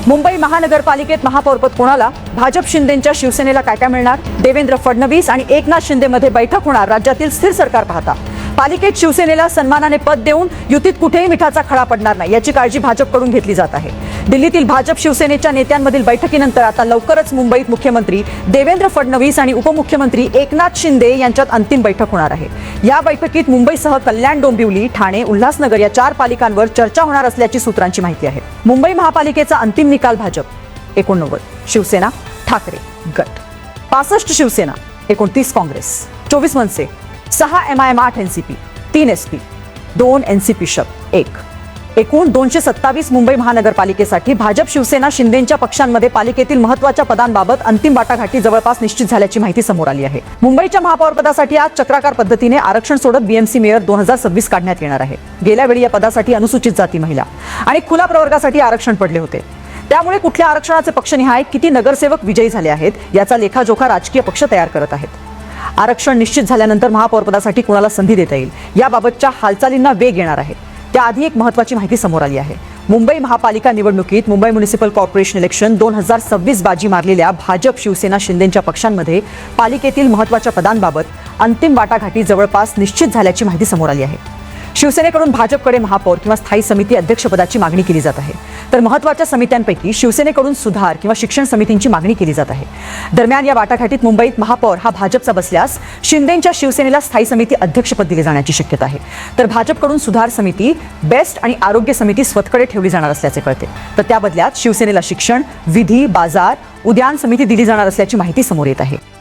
मुंबई महानगरपालिकेत महापौरपद कोणाला? भाजप शिंदेच्या शिवसेनेला काय काय मिळणार? देवेंद्र फडणवीस आणि एकनाथ शिंदे मध्ये बैठक होणार, राज्यातील स्थिर सरकार पाहता. पालिकेत शिवसेनेला सन्मानाने पद देऊन युतीत कुठेही मिठाचा खडा पडणार नाही याची काळजी भाजपकडून घेतली जात आहे. दिल्लीतील भाजप शिवसेनेच्या नेत्यांमधील बैठकीनंतर आता लवकरच मुंबईत मुख्यमंत्री देवेंद्र फडणवीस आणि उपमुख्यमंत्री एकनाथ शिंदे यांच्यात अंतिम बैठक होणार आहे. या बैठकीत मुंबईसह कल्याण, डोंबिवली, ठाणे, उल्हासनगर या 4 पालिकांवर चर्चा होणार असल्याची सूत्रांची माहिती आहे. मुंबई महापालिकेचा अंतिम निकाल भाजप 89, शिवसेना ठाकरे गट 65, शिवसेना 29, काँग्रेस 24 मनसे, 6 MIM, 8 NCP, 3 SP, 2 NCP शब्द 1. एकूण 227 मुंबई महानगरपालिकेसाठी भाजप शिवसेना शिंदेच्या पक्षांमध्ये पालिकेतील महत्त्वाच्या पदांबाबत अंतिम वाटाघाटी जवळपास निश्चित झाल्याची माहिती समोर आली आहे. मुंबईच्या महापौरपदासाठी आज चक्राकार पद्धतीने आरक्षण सोडत BMC मेयर 2026 काढण्यात येणार आहे. गेल्या वेळी या पदासाठी अनुसूचित जाती, महिला आणि खुला प्रवर्गासाठी आरक्षण पडले होते. त्यामुळे कुठल्या आरक्षणाचे पक्षनिहाय किती नगरसेवक विजयी झाले आहेत याचा लेखाजोखा राजकीय पक्ष तयार करत आहेत. आरक्षण निश्चित झाल्यानंतर महापौरपदासाठी कोणाला संधी देता येईल याबाबतच्या हालचालींना वेग येणार आहे. त्याआधी एक महत्त्वाची माहिती समोर आली आहे. मुंबई महापालिका निवडणुकीत मुंबई म्युनिसिपल कॉर्पोरेशन इलेक्शन 2026 बाजी मारलेल्या भाजप शिवसेना शिंदेच्या पक्षांमध्ये पालिकेतील महत्त्वाच्या पदांबाबत अंतिम वाटाघाटी जवळपास निश्चित झाल्याची माहिती समोर आली आहे. शिवसेनेकडून भाजपकडे महापौर किंवा स्थायी समिती अध्यक्षपदाची मागणी केली जात आहे, तर महत्त्वाच्या समित्यांपैकी शिवसेनेकडून सुधार किंवा शिक्षण समितींची मागणी केली जात आहे. दरम्यान या वाटाघाटीत मुंबईत महापौर हा भाजपचा बसल्यास शिंदेच्या शिवसेनेला स्थायी समिती अध्यक्षपद दिले जाण्याची शक्यता आहे. तर भाजपकडून सुधार समिती, बेस्ट आणि आरोग्य समिती स्वतःकडे ठेवली जाणार असल्याचे कळते. तर त्या बदल्यात शिवसेनेला शिक्षण, विधी, बाजार, उद्यान समिती दिली जाणार असल्याची माहिती समोर येत आहे.